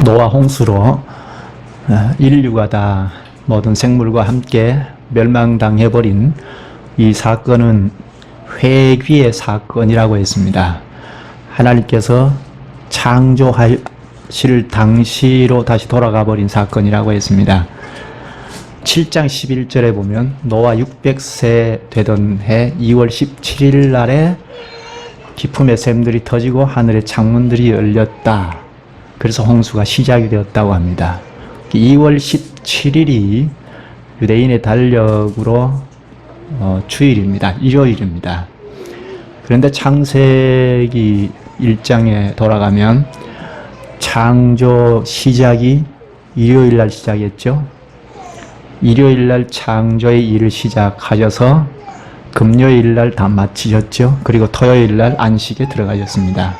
노아 홍수로 인류가 다 모든 생물과 함께 멸망당해버린 이 사건은 회귀의 사건이라고 했습니다. 하나님께서 창조하실 당시로 다시 돌아가 버린 사건이라고 했습니다. 7장 11절에 보면 노아 600세 되던 해 2월 17일 날에 기품의 샘들이 터지고 하늘의 창문들이 열렸다. 그래서 홍수가 시작이 되었다고 합니다. 2월 17일이 유대인의 달력으로 주일입니다. 일요일입니다. 그런데 창세기 1장에 돌아가면 창조 시작이 일요일 날 시작했죠. 일요일 날 창조의 일을 시작하셔서 금요일 날 다 마치셨죠. 그리고 토요일 날 안식에 들어가셨습니다.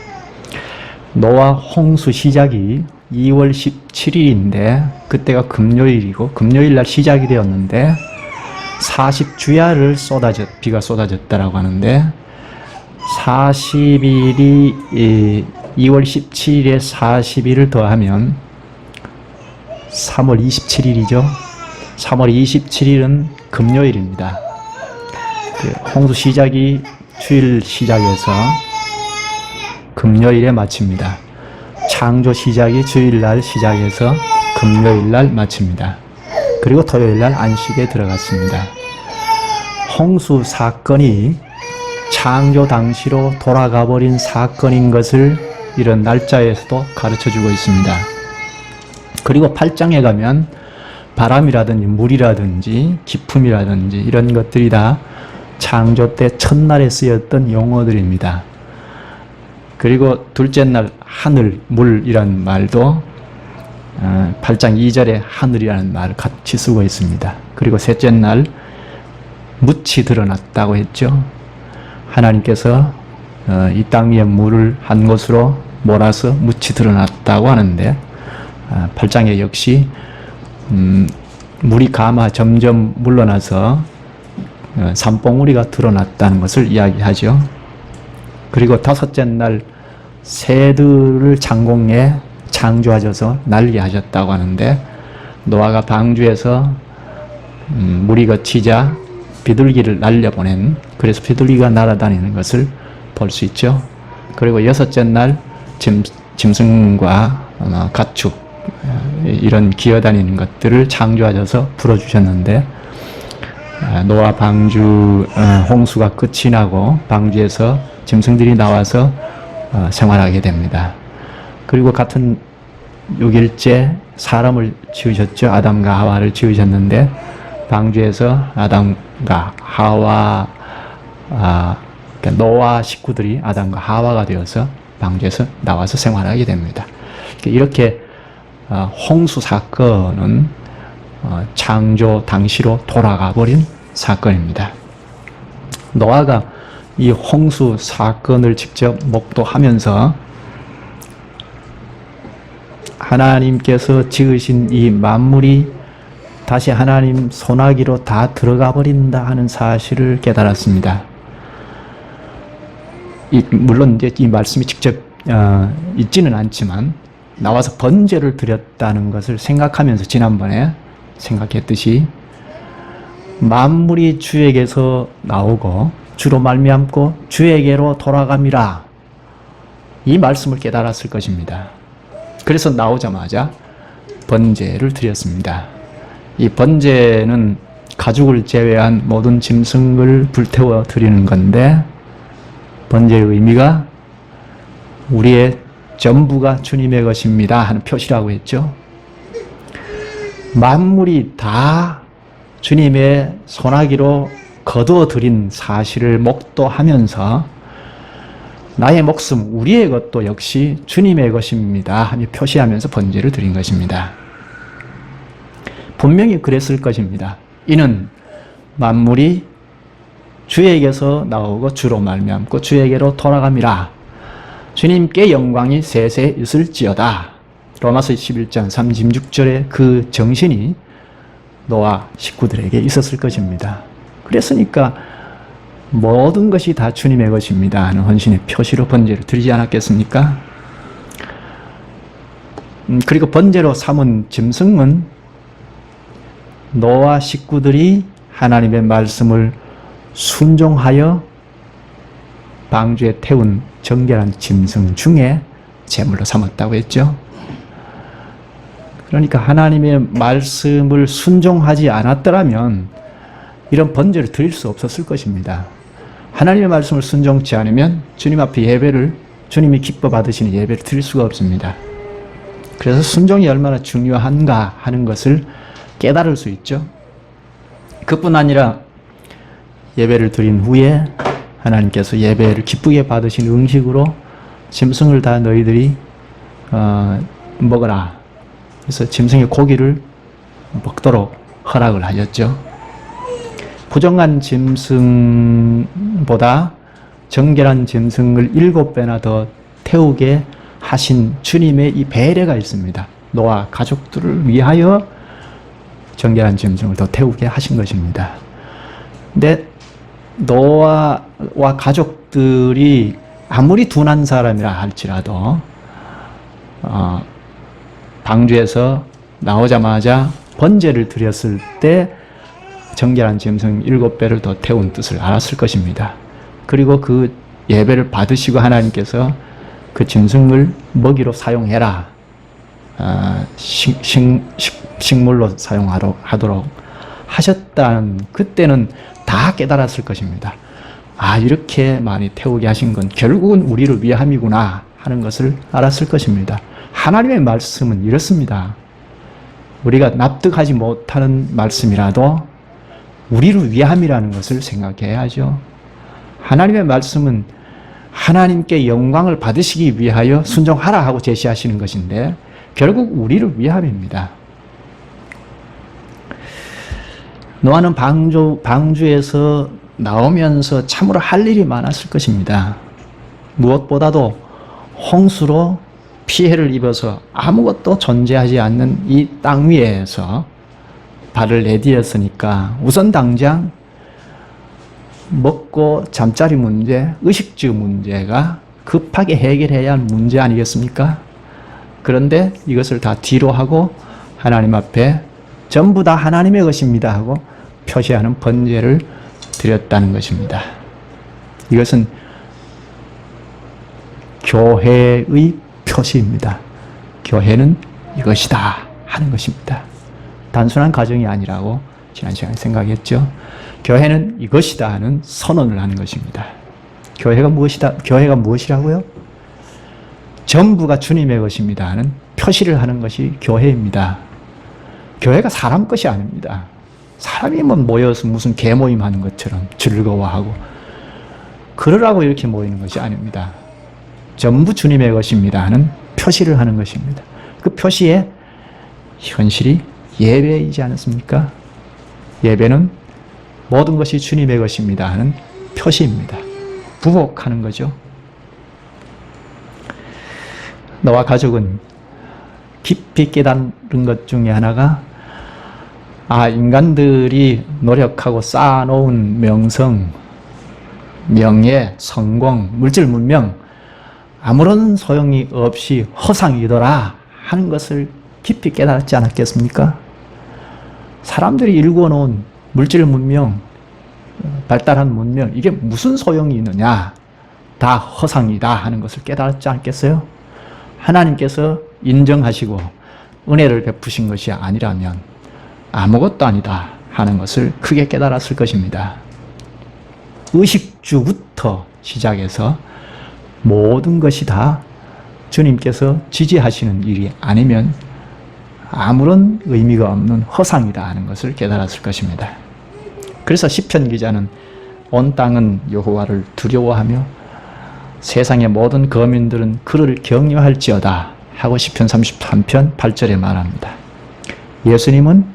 노아 홍수 시작이 2월 17일인데 그때가 금요일이고 금요일 날 시작이 되었는데 40주야를 비가 쏟아졌다라고 하는데 40일이 2월 17일에 40일을 더하면 3월 27일이죠. 3월 27일은 금요일입니다. 홍수 시작이 주일 시작해서 금요일에 마칩니다. 창조 시작이 주일날 시작해서 금요일날 마칩니다. 그리고 토요일날 안식에 들어갔습니다. 홍수 사건이 창조 당시로 돌아가 버린 사건인 것을 이런 날짜에서도 가르쳐주고 있습니다. 그리고 8장에 가면 바람이라든지 물이라든지 기품이라든지 이런 것들이 다 창조 때 첫날에 쓰였던 용어들입니다. 그리고 둘째 날 하늘, 물이라는 말도 8장 2절에 하늘이라는 말을 같이 쓰고 있습니다. 그리고 셋째 날 묻이 드러났다고 했죠. 하나님께서 이 땅 위에 물을 한 곳으로 몰아서 묻이 드러났다고 하는데 8장에 역시 물이 감아 점점 물러나서 산봉우리가 드러났다는 것을 이야기하죠. 그리고 다섯째 날 새들을 창공에 창조하셔서 날게 하셨다고 하는데 노아가 방주에서 물이 거치자 비둘기를 날려보낸, 그래서 비둘기가 날아다니는 것을 볼 수 있죠. 그리고 여섯째 날 짐승과 가축 이런 기어다니는 것들을 창조하셔서 불어주셨는데 노아 방주 홍수가 끝이 나고 방주에서 짐승들이 나와서 생활하게 됩니다. 그리고 같은 6일째 사람을 지으셨죠. 아담과 하와를 지으셨는데 방주에서 아담과 하와 그러니까 노아 식구들이 아담과 하와가 되어서 방주에서 나와서 생활하게 됩니다. 이렇게 홍수 사건은 창조 당시로 돌아가 버린 사건입니다. 노아가 이 홍수 사건을 직접 목도하면서 하나님께서 지으신 이 만물이 다시 하나님 손아귀로 다 들어가 버린다 하는 사실을 깨달았습니다. 물론 이제 이 말씀이 직접 있지는 않지만 나와서 번제를 드렸다는 것을 생각하면서 지난번에 생각했듯이 만물이 주에게서 나오고 주로 말미암고 주에게로 돌아갑니다. 이 말씀을 깨달았을 것입니다. 그래서 나오자마자 번제를 드렸습니다. 이 번제는 가축을 제외한 모든 짐승을 불태워 드리는 건데 번제의 의미가 우리의 전부가 주님의 것입니다 하는 표시라고 했죠. 만물이 다 주님의 손아귀로 거두어 드린 사실을 목도하면서 나의 목숨, 우리의 것도 역시 주님의 것입니다 하며 표시하면서 번제를 드린 것입니다. 분명히 그랬을 것입니다. 이는 만물이 주에게서 나오고 주로 말미암고 주에게로 돌아갑니다. 주님께 영광이 세세 있을지어다. 로마서 11장 36절의 그 정신이 노아 식구들에게 있었을 것입니다. 그랬으니까 모든 것이 다 주님의 것입니다 하는 헌신의 표시로 번제를 드리지 않았겠습니까? 그리고 번제로 삼은 짐승은 노아 식구들이 하나님의 말씀을 순종하여 방주에 태운 정결한 짐승 중에 제물로 삼았다고 했죠. 그러니까 하나님의 말씀을 순종하지 않았더라면 이런 번제를 드릴 수 없었을 것입니다. 하나님의 말씀을 순종치 않으면 주님 앞에 예배를, 주님이 기뻐 받으시는 예배를 드릴 수가 없습니다. 그래서 순종이 얼마나 중요한가 하는 것을 깨달을 수 있죠. 그뿐 아니라 예배를 드린 후에 하나님께서 예배를 기쁘게 받으신 음식으로 짐승을 다 너희들이 먹어라. 그래서 짐승의 고기를 먹도록 허락을 하셨죠. 부정한 짐승보다 정결한 짐승을 7배나 더 태우게 하신 주님의 이 배려가 있습니다. 노아 가족들을 위하여 정결한 짐승을 더 태우게 하신 것입니다. 근데 노아와 가족들이 아무리 둔한 사람이라 할지라도 방주에서 나오자마자 번제를 드렸을 때 정결한 짐승 7배를 더 태운 뜻을 알았을 것입니다. 그리고 그 예배를 받으시고 하나님께서 그 짐승을 먹이로 사용해라, 식물로 사용하도록 하셨다는, 그때는 다 깨달았을 것입니다. 아, 이렇게 많이 태우게 하신 건 결국은 우리를 위함이구나 하는 것을 알았을 것입니다. 하나님의 말씀은 이렇습니다. 우리가 납득하지 못하는 말씀이라도 우리를 위함이라는 것을 생각해야죠. 하나님의 말씀은 하나님께 영광을 받으시기 위하여 순종하라 하고 제시하시는 것인데 결국 우리를 위함입니다. 노아는 방주에서 나오면서 참으로 할 일이 많았을 것입니다. 무엇보다도 홍수로 피해를 입어서 아무것도 존재하지 않는 이 땅 위에서 발을 내디뎠으니까 우선 당장 먹고 잠자리 문제, 의식주 문제가 급하게 해결해야 할 문제 아니겠습니까? 그런데 이것을 다 뒤로 하고 하나님 앞에 전부 다 하나님의 것입니다 하고 표시하는 번제를 드렸다는 것입니다. 이것은 교회의 표시입니다. 교회는 이것이다 하는 것입니다. 단순한 가정이 아니라고 지난 시간에 생각했죠. 교회는 이것이다 하는 선언을 하는 것입니다. 교회가 무엇이라고요? 전부가 주님의 것입니다 하는 표시를 하는 것이 교회입니다. 교회가 사람 것이 아닙니다. 사람이 모여서 무슨 개모임 하는 것처럼 즐거워하고 그러라고 이렇게 모이는 것이 아닙니다. 전부 주님의 것입니다 하는 표시를 하는 것입니다. 그 표시의 현실이 예배이지 않습니까? 예배는 모든 것이 주님의 것입니다 하는 표시입니다. 부복하는 거죠. 너와 가족은 깊이 깨달은 것 중에 하나가 인간들이 노력하고 쌓아놓은 명성, 명예, 성공, 물질 문명 아무런 소용이 없이 허상이더라 하는 것을 깊이 깨달지 않았겠습니까? 사람들이 일궈놓은 물질 문명, 발달한 문명, 이게 무슨 소용이 있느냐? 다 허상이다 하는 것을 깨달지 않겠어요? 하나님께서 인정하시고 은혜를 베푸신 것이 아니라면 아무것도 아니다 하는 것을 크게 깨달았을 것입니다. 의식주부터 시작해서 모든 것이 다 주님께서 지지하시는 일이 아니면 아무런 의미가 없는 허상이다 하는 것을 깨달았을 것입니다. 그래서 시편 기자는 온 땅은 여호와를 두려워하며 세상의 모든 거민들은 그를 경외할지어다 하고 시편 33편 8절에 말합니다. 예수님은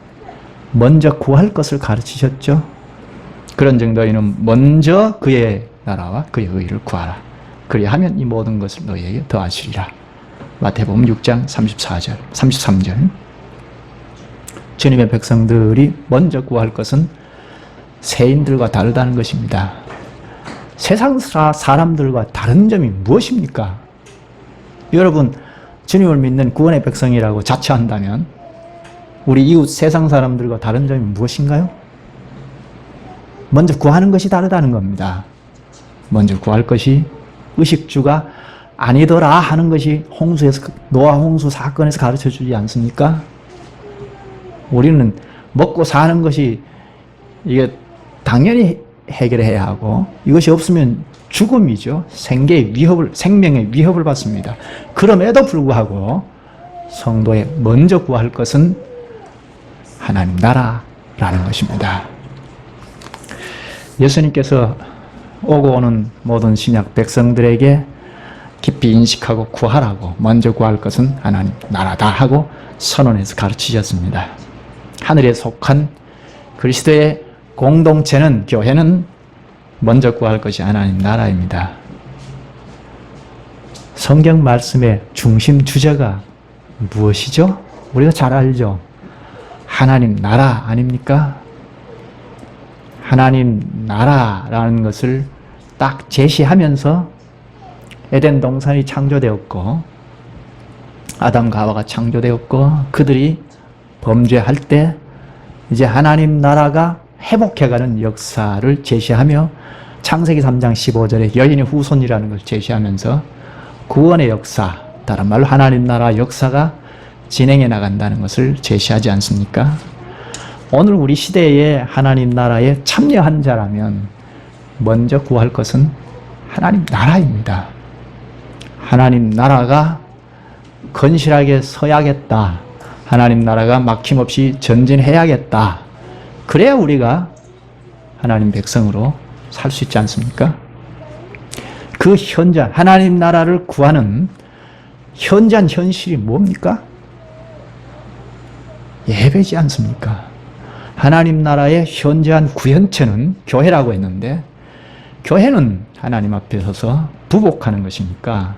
먼저 구할 것을 가르치셨죠. 그런 정도에는 먼저 그의 나라와 그의 의를 구하라. 그리하면 이 모든 것을 너희에게 더하시리라. 마태복음 6장 34절, 33절. 주님의 백성들이 먼저 구할 것은 세인들과 다르다는 것입니다. 세상 사람들과 다른 점이 무엇입니까? 여러분, 주님을 믿는 구원의 백성이라고 자처한다면 우리 이웃 세상 사람들과 다른 점이 무엇인가요? 먼저 구하는 것이 다르다는 겁니다. 먼저 구할 것이 의식주가 아니더라 하는 것이 노아 홍수 사건에서 가르쳐 주지 않습니까? 우리는 먹고 사는 것이 이게 당연히 해결해야 하고 이것이 없으면 죽음이죠. 생명의 위협을 받습니다. 그럼에도 불구하고 성도의 먼저 구할 것은 하나님 나라라는 것입니다. 예수님께서 오고 오는 모든 신약 백성들에게 깊이 인식하고 구하라고 먼저 구할 것은 하나님 나라다 하고 선언해서 가르치셨습니다. 하늘에 속한 그리스도의 공동체는 교회는 먼저 구할 것이 하나님 나라입니다. 성경 말씀의 중심 주제가 무엇이죠? 우리가 잘 알죠. 하나님 나라 아닙니까? 하나님 나라라는 것을 딱 제시하면서 에덴 동산이 창조되었고 아담과 하와가 창조되었고 그들이 범죄할 때 이제 하나님 나라가 회복해가는 역사를 제시하며 창세기 3장 15절에 여인의 후손이라는 걸 제시하면서 구원의 역사, 다른 말로 하나님 나라 역사가 진행해 나간다는 것을 제시하지 않습니까? 오늘 우리 시대에 하나님 나라에 참여한 자라면 먼저 구할 것은 하나님 나라입니다. 하나님 나라가 건실하게 서야겠다. 하나님 나라가 막힘없이 전진해야겠다. 그래야 우리가 하나님 백성으로 살 수 있지 않습니까? 그 현장, 하나님 나라를 구하는 현장 현실이 뭡니까? 예배지 않습니까? 하나님 나라의 현저한 구현체는 교회라고 했는데 교회는 하나님 앞에 서서 부복하는 것이니까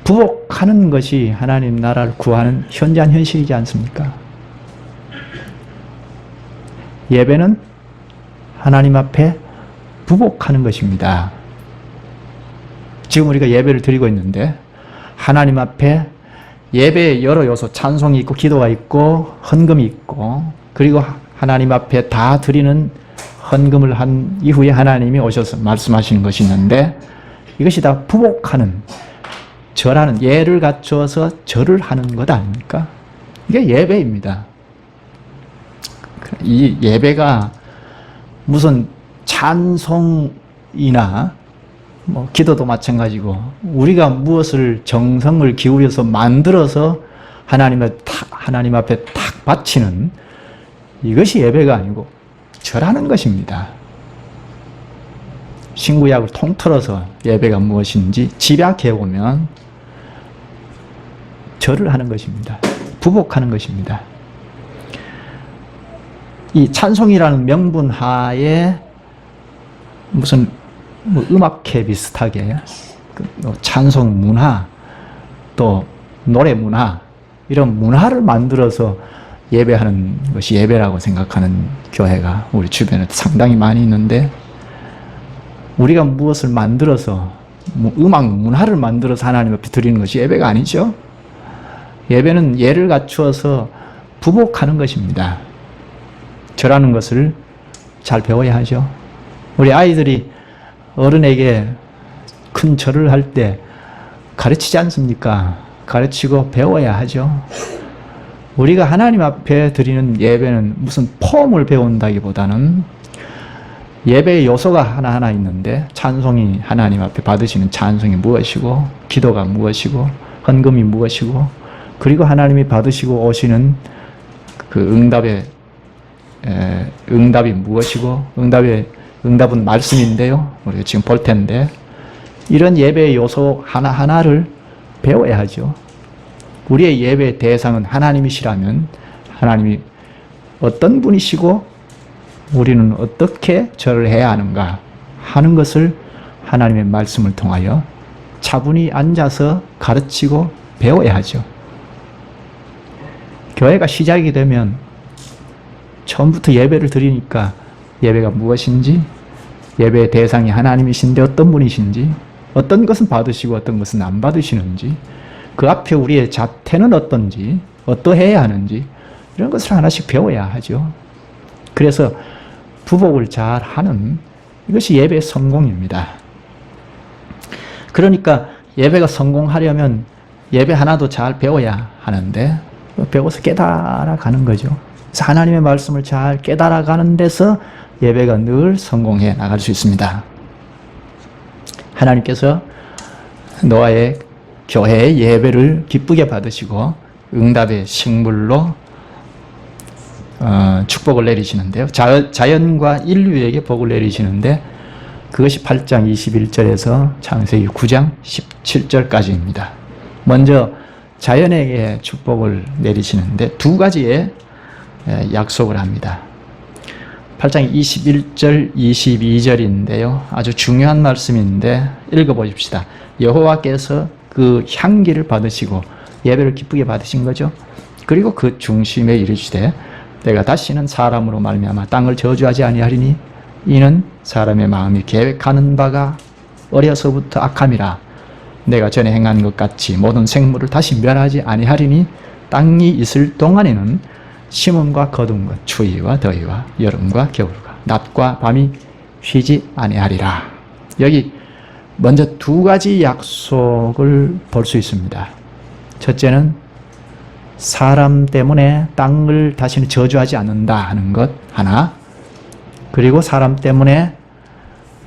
부복하는 것이 하나님 나라를 구하는 현저한 현실이지 않습니까? 예배는 하나님 앞에 부복하는 것입니다. 지금 우리가 예배를 드리고 있는데 하나님 앞에 예배의 여러 요소, 찬송이 있고 기도가 있고 헌금이 있고 그리고 하나님 앞에 다 드리는 헌금을 한 이후에 하나님이 오셔서 말씀하시는 것이 있는데 이것이 다 부복하는 절하는 예를 갖추어서 절을 하는 것 아닙니까? 이게 예배입니다. 이 예배가 무슨 찬송이나 뭐 기도도 마찬가지고 우리가 무엇을 정성을 기울여서 만들어서 하나님 앞에 탁 바치는 이것이 예배가 아니고 절하는 것입니다. 신구약을 통틀어서 예배가 무엇인지 집약해 보면 절을 하는 것입니다. 부복하는 것입니다. 이 찬송이라는 명분 하에 무슨 음악회 비슷하게 찬송 문화 또 노래 문화 이런 문화를 만들어서 예배하는 것이 예배라고 생각하는 교회가 우리 주변에 상당히 많이 있는데 우리가 무엇을 만들어서 음악 문화를 만들어서 하나님 앞에 드리는 것이 예배가 아니죠. 예배는 예를 갖추어서 부복하는 것입니다. 절하는 것을 잘 배워야 하죠. 우리 아이들이 어른에게 큰 절을 할 때 가르치지 않습니까? 가르치고 배워야 하죠. 우리가 하나님 앞에 드리는 예배는 무슨 폼을 배운다기보다는 예배의 요소가 하나하나 있는데 찬송이 하나님 앞에 받으시는 찬송이 무엇이고 기도가 무엇이고 헌금이 무엇이고 그리고 하나님이 받으시고 오시는 그 응답이 무엇이고 응답은 말씀인데요. 우리가 지금 볼 텐데 이런 예배의 요소 하나하나를 배워야 하죠. 우리의 예배의 대상은 하나님이시라면 하나님이 어떤 분이시고 우리는 어떻게 절을 해야 하는가 하는 것을 하나님의 말씀을 통하여 차분히 앉아서 가르치고 배워야 하죠. 교회가 시작이 되면 처음부터 예배를 드리니까 예배가 무엇인지 예배의 대상이 하나님이신데 어떤 분이신지 어떤 것은 받으시고 어떤 것은 안 받으시는지 그 앞에 우리의 자태는 어떤지, 어떠해야 하는지 이런 것을 하나씩 배워야 하죠. 그래서 부복을 잘 하는 이것이 예배의 성공입니다. 그러니까 예배가 성공하려면 예배 하나도 잘 배워야 하는데 배워서 깨달아가는 거죠. 그래서 하나님의 말씀을 잘 깨달아가는 데서 예배가 늘 성공해 나갈 수 있습니다. 하나님께서 노아의 교회의 예배를 기쁘게 받으시고 응답의 식물로 축복을 내리시는데요. 자연과 인류에게 복을 내리시는데 그것이 8장 21절에서 창세기 9장 17절까지입니다. 먼저 자연에게 축복을 내리시는데 두 가지의 약속을 합니다. 8장 21절, 22절인데요. 아주 중요한 말씀인데 읽어보십시다. 여호와께서 그 향기를 받으시고 예배를 기쁘게 받으신 거죠. 그리고 그 중심에 이르시되 내가 다시는 사람으로 말미암아 땅을 저주하지 아니하리니 이는 사람의 마음이 계획하는 바가 어려서부터 악함이라. 내가 전에 행한 것 같이 모든 생물을 다시 멸하지 아니하리니 땅이 있을 동안에는 심음과 거둔 것, 추위와 더위와 여름과 겨울과 낮과 밤이 쉬지 아니하리라. 여기 먼저 두 가지 약속을 볼 수 있습니다. 첫째는 사람 때문에 땅을 다시는 저주하지 않는다 하는 것 하나, 그리고 사람 때문에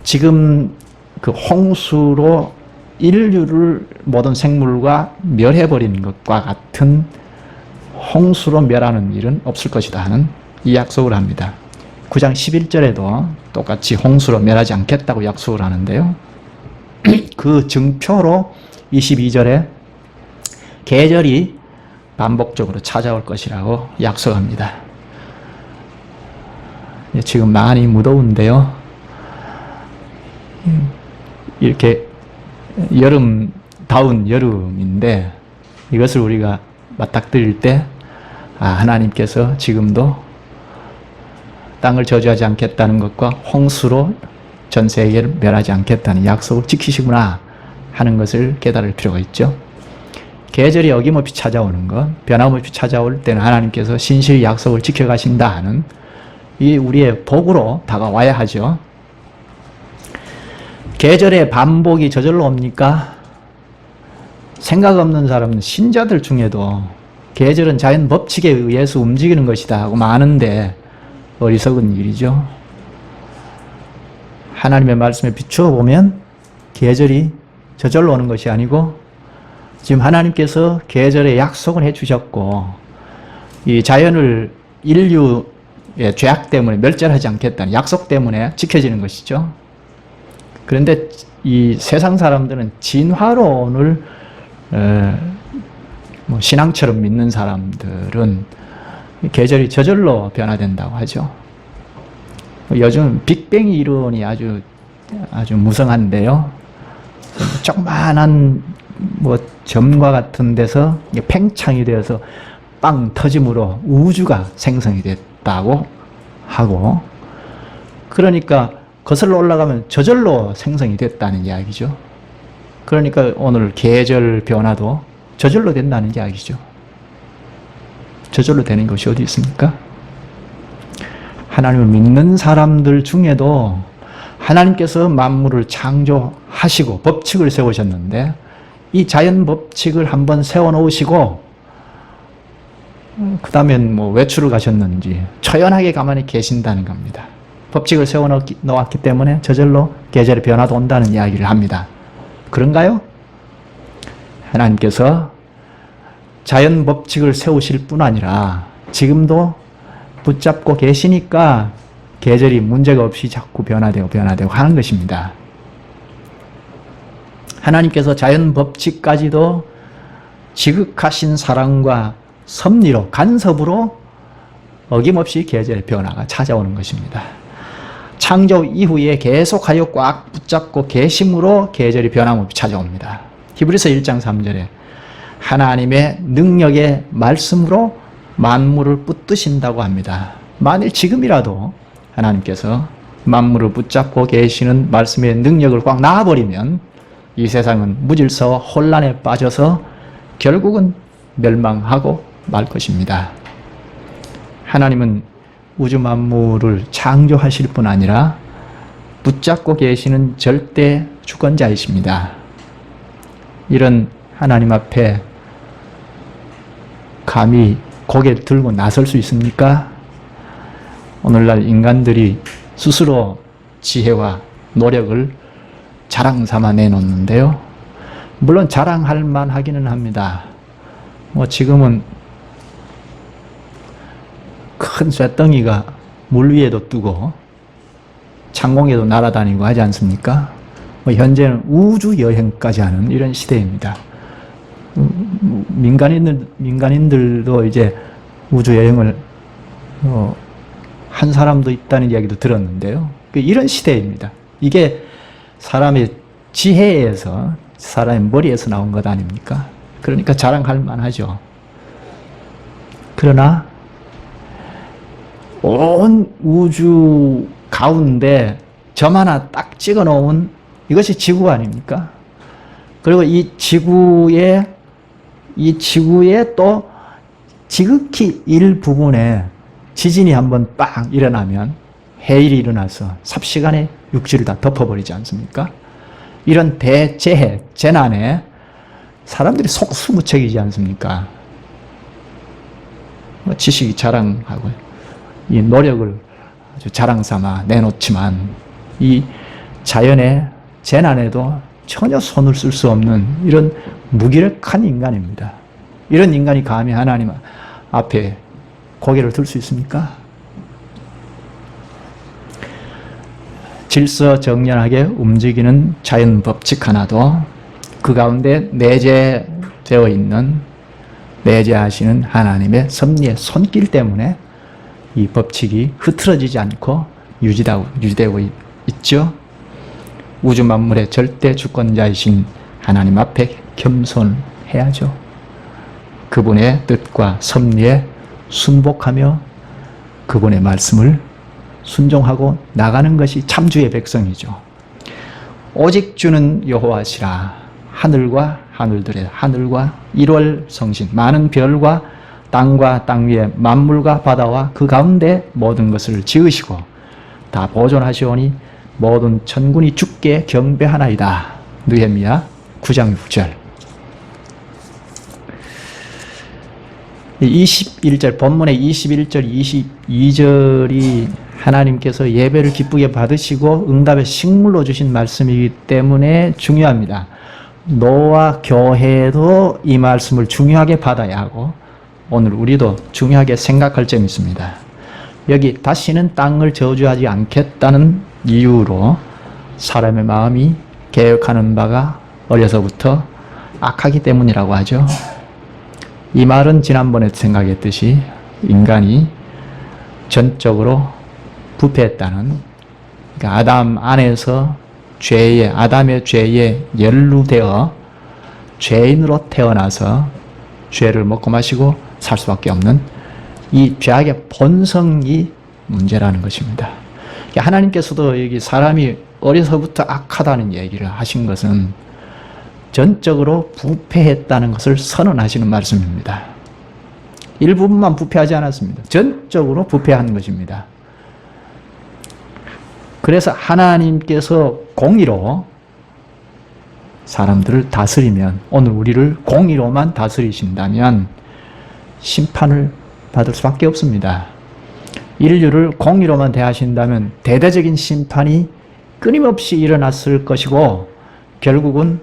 지금 그 홍수로 인류를 모든 생물과 멸해버린 것과 같은 홍수로 멸하는 일은 없을 것이다 하는 이 약속을 합니다. 9장 11절에도 똑같이 홍수로 멸하지 않겠다고 약속을 하는데요. 그 증표로 22절에 계절이 반복적으로 찾아올 것이라고 약속합니다. 지금 많이 무더운데요. 이렇게 여름다운 여름인데 이것을 우리가 맞닥뜨릴 때 하나님께서 지금도 땅을 저주하지 않겠다는 것과 홍수로 전 세계를 멸하지 않겠다는 약속을 지키시구나 하는 것을 깨달을 필요가 있죠. 계절이 어김없이 찾아오는 것, 변함없이 찾아올 때는 하나님께서 신실히 약속을 지켜가신다 하는 이 우리의 복으로 다가와야 하죠. 계절의 반복이 저절로 옵니까? 생각 없는 사람은 신자들 중에도 계절은 자연 법칙에 의해서 움직이는 것이다 하고 많은데 어리석은 일이죠. 하나님의 말씀에 비추어 보면 계절이 저절로 오는 것이 아니고 지금 하나님께서 계절의 약속을 해주셨고 이 자연을 인류의 죄악 때문에 멸절하지 않겠다는 약속 때문에 지켜지는 것이죠. 그런데 이 세상 사람들은 진화론을 신앙처럼 믿는 사람들은 계절이 저절로 변화된다고 하죠. 요즘 빅뱅 이론이 아주 무성한데요. 조그만한 점과 같은 데서 팽창이 되어서 빵 터짐으로 우주가 생성이 됐다고 하고, 그러니까 거슬러 올라가면 저절로 생성이 됐다는 이야기죠. 그러니까 오늘 계절 변화도 저절로 된다는 이야기죠. 저절로 되는 것이 어디 있습니까? 하나님을 믿는 사람들 중에도 하나님께서 만물을 창조하시고 법칙을 세우셨는데 이 자연 법칙을 한번 세워놓으시고 그 다음엔 외출을 가셨는지 처연하게 가만히 계신다는 겁니다. 법칙을 세워놓았기 때문에 저절로 계절의 변화도 온다는 이야기를 합니다. 그런가요? 하나님께서 자연 법칙을 세우실 뿐 아니라 지금도 붙잡고 계시니까 계절이 문제가 없이 자꾸 변화되고 하는 것입니다. 하나님께서 자연 법칙까지도 지극하신 사랑과 섭리로 간섭으로 어김없이 계절의 변화가 찾아오는 것입니다. 창조 이후에 계속하여 꽉 붙잡고 계심으로 계절이 변함없이 찾아옵니다. 히브리서 1장 3절에 하나님의 능력의 말씀으로 만물을 붙드신다고 합니다. 만일 지금이라도 하나님께서 만물을 붙잡고 계시는 말씀의 능력을 꽉 놔버리면 이 세상은 무질서와 혼란에 빠져서 결국은 멸망하고 말 것입니다. 하나님은 우주 만물을 창조하실 뿐 아니라 붙잡고 계시는 절대 주권자이십니다. 이런 하나님 앞에 감히 고개를 들고 나설 수 있습니까? 오늘날 인간들이 스스로 지혜와 노력을 자랑 삼아 내놓는데요. 물론 자랑할 만하기는 합니다. 지금은 큰 쇳덩이가 물 위에도 뜨고 창공에도 날아다니고 하지 않습니까? 현재는 우주 여행까지 하는 이런 시대입니다. 민간인들도 이제 우주 여행을 한 사람도 있다는 이야기도 들었는데요. 이런 시대입니다. 이게 사람의 지혜에서, 사람의 머리에서 나온 것 아닙니까? 그러니까 자랑할 만하죠. 그러나 온 우주 가운데 점 하나 딱 찍어 놓은 이것이 지구 아닙니까? 그리고 이 지구에 또 지극히 일부분에 지진이 한번 빵 일어나면, 해일이 일어나서 삽시간에 육지를 다 덮어버리지 않습니까? 이런 대재해, 재난에 사람들이 속수무책이지 않습니까? 지식이 자랑하고 이 노력을 아주 자랑 삼아 내놓지만 이 자연의 재난에도 전혀 손을 쓸 수 없는 이런 무기력한 인간입니다. 이런 인간이 감히 하나님 앞에 고개를 들 수 있습니까? 질서정연하게 움직이는 자연 법칙 하나도 그 가운데 내재되어 있는, 내재하시는 하나님의 섭리의 손길 때문에 이 법칙이 흐트러지지 않고 유지되고 있죠. 우주 만물의 절대 주권자이신 하나님 앞에 겸손해야죠. 그분의 뜻과 섭리에 순복하며 그분의 말씀을 순종하고 나가는 것이 참주의 백성이죠. 오직 주는 여호와시라. 하늘과 하늘들의 하늘과 일월 성신, 많은 별과 땅과 땅 위에 만물과 바다와 그 가운데 모든 것을 지으시고 다 보존하시오니 모든 천군이 주께 경배하나이다. 느헤미야 9장 6절. 21절, 본문의 21절, 22절이 하나님께서 예배를 기쁘게 받으시고 응답의 식물로 주신 말씀이기 때문에 중요합니다. 노아 교회도 이 말씀을 중요하게 받아야 하고 오늘 우리도 중요하게 생각할 점이 있습니다. 여기 다시는 땅을 저주하지 않겠다는 이유로 사람의 마음이 계획하는 바가 어려서부터 악하기 때문이라고 하죠. 이 말은 지난번에 생각했듯이 인간이 전적으로 부패했다는, 그러니까 아담 안에서 아담의 죄에 연루되어 죄인으로 태어나서 죄를 먹고 마시고 살 수밖에 없는 이 죄악의 본성이 문제라는 것입니다. 하나님께서도 여기 사람이 어려서부터 악하다는 얘기를 하신 것은 전적으로 부패했다는 것을 선언하시는 말씀입니다. 일부분만 부패하지 않았습니다. 전적으로 부패한 것입니다. 그래서 하나님께서 공의로 사람들을 다스리면, 오늘 우리를 공의로만 다스리신다면 심판을 받을 수밖에 없습니다. 인류를 공의로만 대하신다면 대대적인 심판이 끊임없이 일어났을 것이고 결국은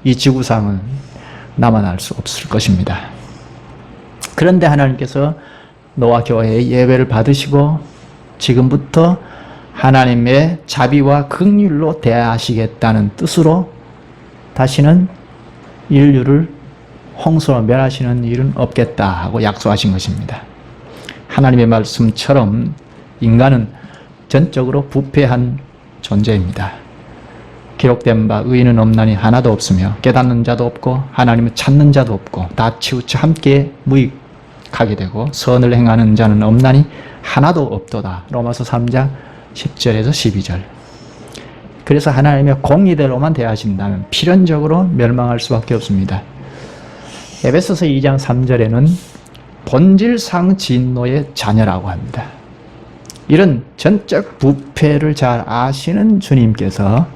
이 지구상은 남아날 수 없을 것입니다. 그런데 하나님께서 노아 교회의 예배를 받으시고 지금부터 하나님의 자비와 긍휼로 대하시겠다는 뜻으로 다시는 인류를 홍수로 멸하시는 일은 없겠다 하고 약속하신 것입니다. 하나님의 말씀처럼 인간은 전적으로 부패한 존재입니다. 기록된 바 의인은 없나니 하나도 없으며 깨닫는 자도 없고 하나님을 찾는 자도 없고 다 치우쳐 함께 무익하게 되고 선을 행하는 자는 없나니 하나도 없도다. 로마서 3장 10절에서 12절. 그래서 하나님의 공의대로만 대하신다면 필연적으로 멸망할 수밖에 없습니다. 에베소서 2장 3절에는 본질상 진노의 자녀라고 합니다. 이런 전적 부패를 잘 아시는 주님께서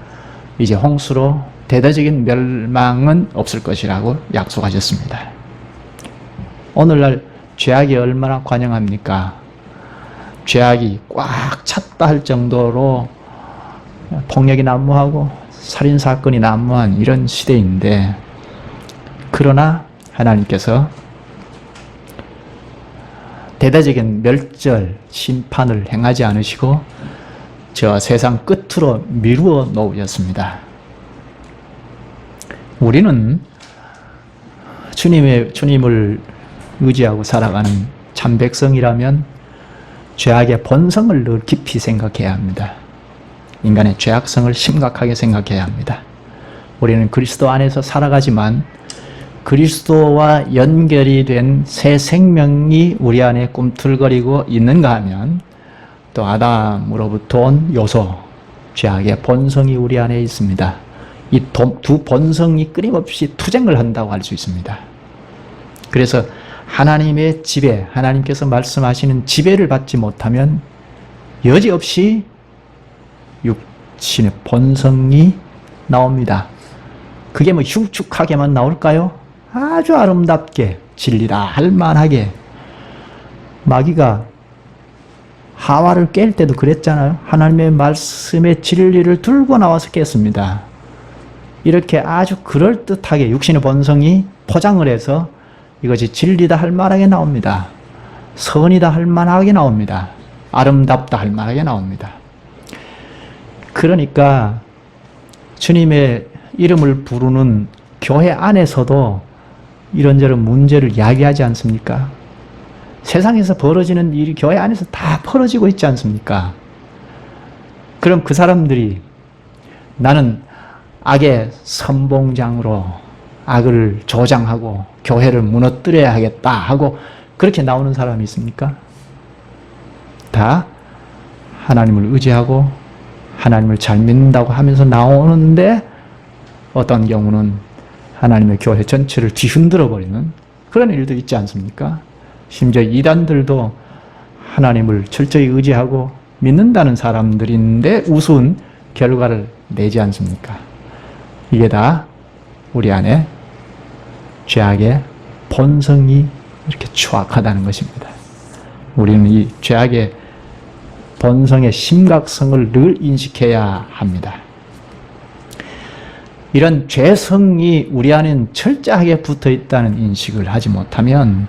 이제 홍수로 대대적인 멸망은 없을 것이라고 약속하셨습니다. 오늘날 죄악이 얼마나 관영합니까? 죄악이 꽉 찼다 할 정도로 폭력이 난무하고 살인사건이 난무한 이런 시대인데, 그러나 하나님께서 대대적인 멸절, 심판을 행하지 않으시고 저 세상 끝으로 미루어 놓으셨습니다. 우리는 주님을 의지하고 살아가는 참 백성이라면 죄악의 본성을 늘 깊이 생각해야 합니다. 인간의 죄악성을 심각하게 생각해야 합니다. 우리는 그리스도 안에서 살아가지만 그리스도와 연결이 된 새 생명이 우리 안에 꿈틀거리고 있는가 하면 또 아담으로부터 온 요소, 죄악의 본성이 우리 안에 있습니다. 이 두 본성이 끊임없이 투쟁을 한다고 할 수 있습니다. 그래서 하나님의 지배, 하나님께서 말씀하시는 지배를 받지 못하면 여지없이 육신의 본성이 나옵니다. 그게 뭐 흉측하게만 나올까요? 아주 아름답게, 진리라 할 만하게. 마귀가 하와를 깰 때도 그랬잖아요. 하나님의 말씀의 진리를 들고 나와서 깼습니다. 이렇게 아주 그럴듯하게 육신의 본성이 포장을 해서 이것이 진리다 할 만하게 나옵니다. 선이다 할 만하게 나옵니다. 아름답다 할 만하게 나옵니다. 그러니까 주님의 이름을 부르는 교회 안에서도 이런저런 문제를 이야기하지 않습니까? 세상에서 벌어지는 일이 교회 안에서 다 벌어지고 있지 않습니까? 그럼 그 사람들이 나는 악의 선봉장으로 악을 조장하고 교회를 무너뜨려야 하겠다 하고 그렇게 나오는 사람이 있습니까? 다 하나님을 의지하고 하나님을 잘 믿는다고 하면서 나오는데 어떤 경우는 하나님의 교회 전체를 뒤흔들어 버리는 그런 일도 있지 않습니까? 심지어 이단들도 하나님을 철저히 의지하고 믿는다는 사람들인데 우스운 결과를 내지 않습니까? 이게 다 우리 안에 죄악의 본성이 이렇게 추악하다는 것입니다. 우리는 이 죄악의 본성의 심각성을 늘 인식해야 합니다. 이런 죄성이 우리 안엔 철저하게 붙어 있다는 인식을 하지 못하면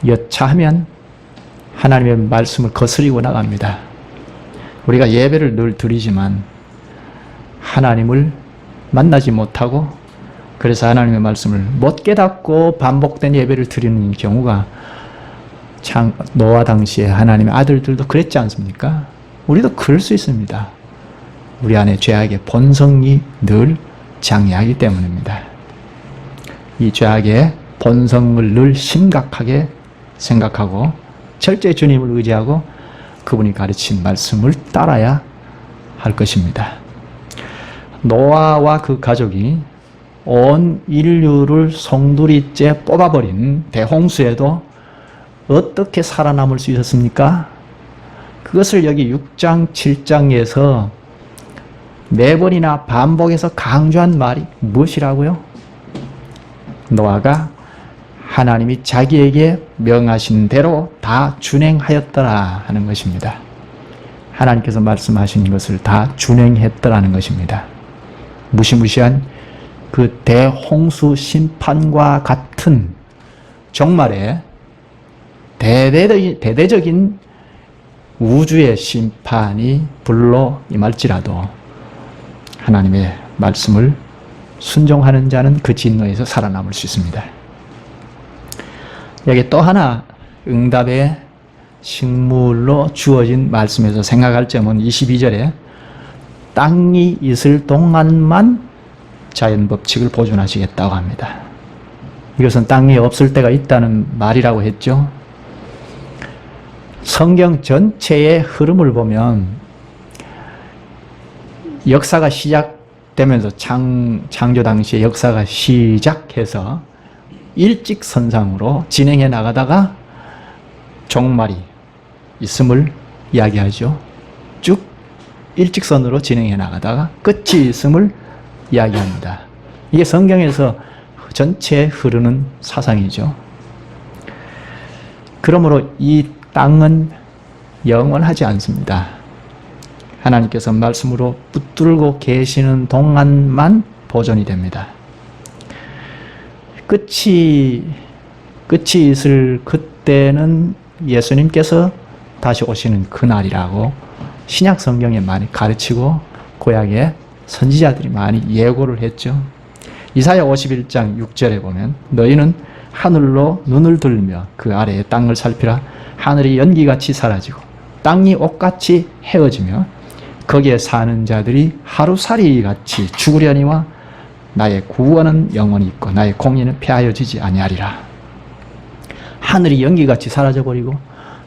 여차하면 하나님의 말씀을 거스리고 나갑니다. 우리가 예배를 늘 드리지만 하나님을 만나지 못하고 그래서 하나님의 말씀을 못 깨닫고 반복된 예배를 드리는 경우가 노아 당시에 하나님의 아들들도 그랬지 않습니까? 우리도 그럴 수 있습니다. 우리 안에 죄악의 본성이 늘 장애하기 때문입니다. 이 죄악의 본성을 늘 심각하게 생각하고 철저히 주님을 의지하고 그분이 가르친 말씀을 따라야 할 것입니다. 노아와 그 가족이 온 인류를 송두리째 뽑아버린 대홍수에도 어떻게 살아남을 수 있었습니까? 그것을 여기 6장, 7장에서 4번이나 반복해서 강조한 말이 무엇이라고요? 노아가 하나님이 자기에게 명하신 대로 다 준행하였더라 하는 것입니다. 하나님께서 말씀하신 것을 다 준행했더라는 것입니다. 무시무시한 그 대홍수 심판과 같은 정말의 대대적인 우주의 심판이 불러 임할지라도 하나님의 말씀을 순종하는 자는 그 진노에서 살아남을 수 있습니다. 여기 또 하나 응답의 식물로 주어진 말씀에서 생각할 점은 22절에 땅이 있을 동안만 자연법칙을 보존하시겠다고 합니다. 이것은 땅이 없을 때가 있다는 말이라고 했죠. 성경 전체의 흐름을 보면 역사가 시작되면서 창조 당시의 역사가 시작해서 일직선상으로 진행해 나가다가 종말이 있음을 이야기하죠. 쭉 일직선으로 진행해 나가다가 끝이 있음을 이야기합니다. 이게 성경에서 전체에 흐르는 사상이죠. 그러므로 이 땅은 영원하지 않습니다. 하나님께서 말씀으로 붙들고 계시는 동안만 보존이 됩니다. 끝이 있을 그때는 예수님께서 다시 오시는 그날이라고 신약 성경에 많이 가르치고 구약에 선지자들이 많이 예고를 했죠. 이사야 51장 6절에 보면 너희는 하늘로 눈을 들며 그 아래의 땅을 살피라. 하늘이 연기같이 사라지고 땅이 옷같이 헤어지며 거기에 사는 자들이 하루살이같이 죽으려니와 나의 구원은 영원히 있고 나의 공의는 폐하여지지 아니하리라. 하늘이 연기같이 사라져버리고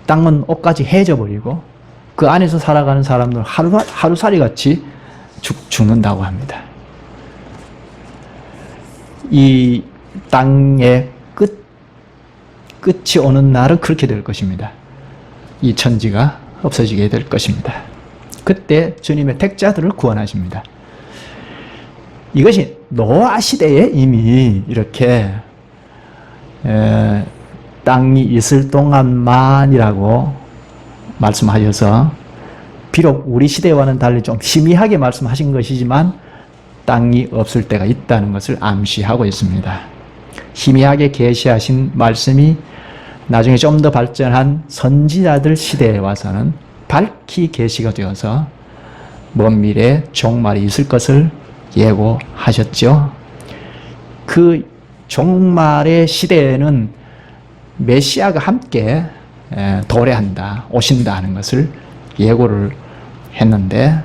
땅은 옷같이 헤어져버리고 그 안에서 살아가는 사람들은 하루살이같이 죽는다고 합니다. 이 땅의 끝이 오는 날은 그렇게 될 것입니다. 이 천지가 없어지게 될 것입니다. 그때 주님의 택자들을 구원하십니다. 이것이 노아 시대에 이미 이렇게 땅이 있을 동안만이라고 말씀하셔서 비록 우리 시대와는 달리 좀 희미하게 말씀하신 것이지만 땅이 없을 때가 있다는 것을 암시하고 있습니다. 희미하게 계시하신 말씀이 나중에 좀 더 발전한 선지자들 시대에 와서는 밝히 계시가 되어서 먼 미래에 종말이 있을 것을 예고하셨죠. 그 종말의 시대에는 메시아가 함께 도래한다, 오신다 하는 것을 예고를 했는데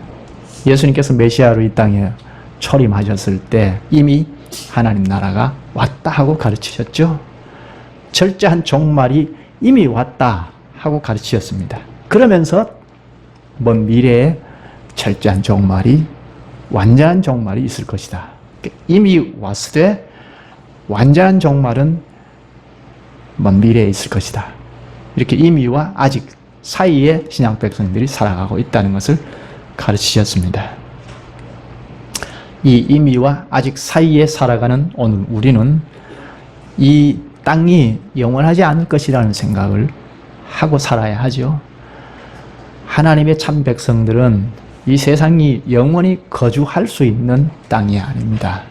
예수님께서 메시아로 이 땅에 초림하셨을 때 이미 하나님 나라가 왔다 하고 가르치셨죠. 철저한 종말이 이미 왔다 하고 가르치셨습니다. 그러면서 먼 미래에 철저한 종말이 완전한 종말이 있을 것이다. 이미 왔으되 완전한 종말은 먼 미래에 있을 것이다. 이렇게 이미와 아직 사이에 신약 백성들이 살아가고 있다는 것을 가르치셨습니다. 이 이미와 아직 사이에 살아가는 오늘 우리는 이 땅이 영원하지 않을 것이라는 생각을 하고 살아야 하죠. 하나님의 참 백성들은 이 세상이 영원히 거주할 수 있는 땅이 아닙니다.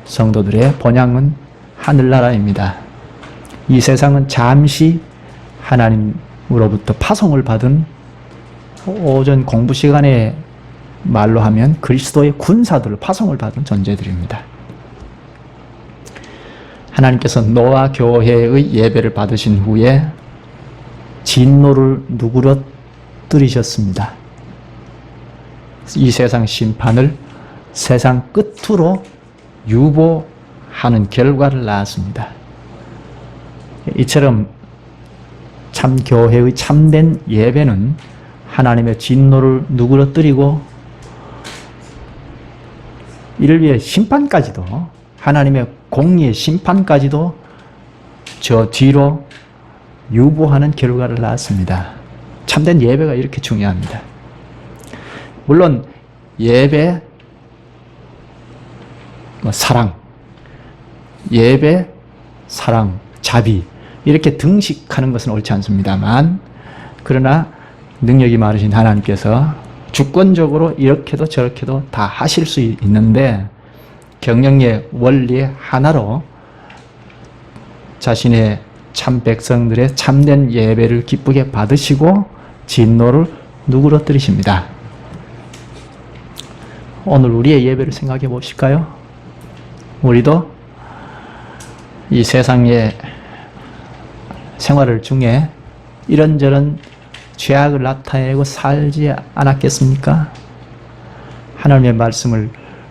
성도들의 본향은 하늘나라입니다. 이 세상은 잠시 하나님으로부터 파송을 받은 오전 공부 시간에 말로 하면 그리스도의 군사들을 파송을 받은 존재들입니다. 하나님께서 노아 교회의 예배를 받으신 후에 진노를 누그러뜨리셨습니다. 이 세상 심판을 세상 끝으로 유보하는 결과를 낳았습니다. 이처럼 참 교회의 참된 예배는 하나님의 진노를 누그러뜨리고 이를 위해 심판까지도 하나님의 공의의 심판까지도 저 뒤로 유보하는 결과를 낳았습니다. 참된 예배가 이렇게 중요합니다. 물론 예배, 사랑, 예배, 사랑, 자비 이렇게 등식하는 것은 옳지 않습니다만 그러나 능력이 많으신 하나님께서 주권적으로 이렇게도 저렇게도 다 하실 수 있는데 경영의 원리의 하나로 자신의 참 백성들의 참된 예배를 기쁘게 받으시고 진노를 누그러뜨리십니다. 오늘 우리의 예배를 생각해 보실까요? 우리도 이 세상의 생활을 중에 이런저런 죄악을 나타내고 살지 않았겠습니까? 하나님의 말씀을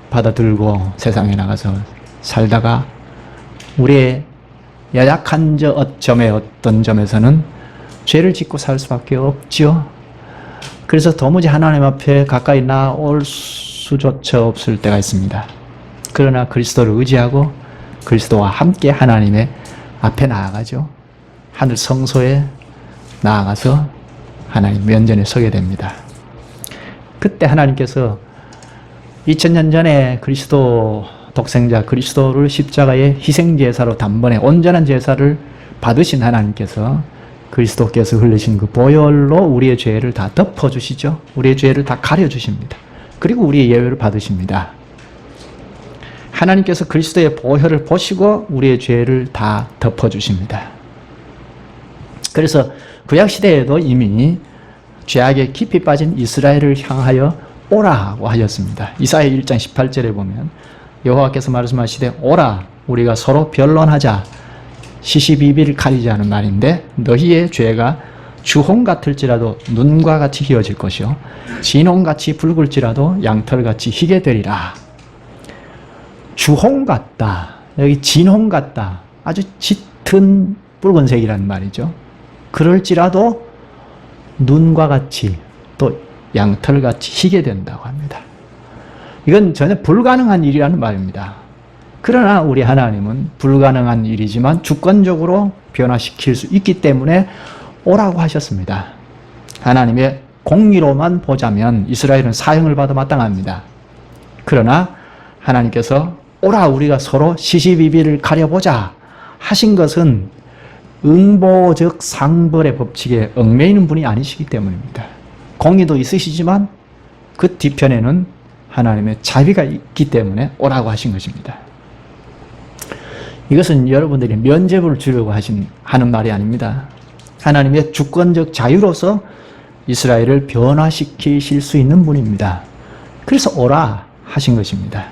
받아들고 세상에 나가서 살다가 우리의 연약한 점의 어떤 점에서는 죄를 짓고 살 수밖에 없지요. 그래서 도무지 하나님 앞에 가까이 나올 수조차 없을 때가 있습니다. 그러나 그리스도를 의지하고 그리스도와 함께 하나님의 앞에 나아가죠. 하늘 성소에 나아가서 하나님 면전에 서게 됩니다. 그때 하나님께서 2000년 전에 그리스도 독생자 그리스도를 십자가의 희생제사로 단번에 온전한 제사를 받으신 하나님께서 그리스도께서 흘리신 그 보혈로 우리의 죄를 다 덮어주시죠. 우리의 죄를 다 가려주십니다. 그리고 우리의 예외를 받으십니다. 하나님께서 그리스도의 보혈을 보시고 우리의 죄를 다 덮어주십니다. 그래서 구약시대에도 이미 죄악에 깊이 빠진 이스라엘을 향하여 오라고 하셨습니다. 이사야 1장 18절에 보면 여호와께서 말씀하시되 오라 우리가 서로 변론하자 시시비비를 가리지 않은 말인데 너희의 죄가 주홍 같을지라도 눈과 같이 희어질 것이요 진홍같이 붉을지라도 양털같이 희게 되리라. 주홍 같다. 여기 진홍 같다. 아주 짙은 붉은색이라는 말이죠. 그럴지라도 눈과 같이 또 양털같이 희게 된다고 합니다. 이건 전혀 불가능한 일이라는 말입니다. 그러나 우리 하나님은 불가능한 일이지만 주권적으로 변화시킬 수 있기 때문에 오라고 하셨습니다. 하나님의 공의로만 보자면 이스라엘은 사형을 받아 마땅합니다. 그러나 하나님께서 오라 우리가 서로 시시비비를 가려보자 하신 것은 응보적 상벌의 법칙에 얽매이는 분이 아니시기 때문입니다. 공의도 있으시지만 그 뒤편에는 하나님의 자비가 있기 때문에 오라고 하신 것입니다. 이것은 여러분들이 면죄부를 주려고 하는 말이 아닙니다. 하나님의 주권적 자유로서 이스라엘을 변화시키실 수 있는 분입니다. 그래서 오라 하신 것입니다.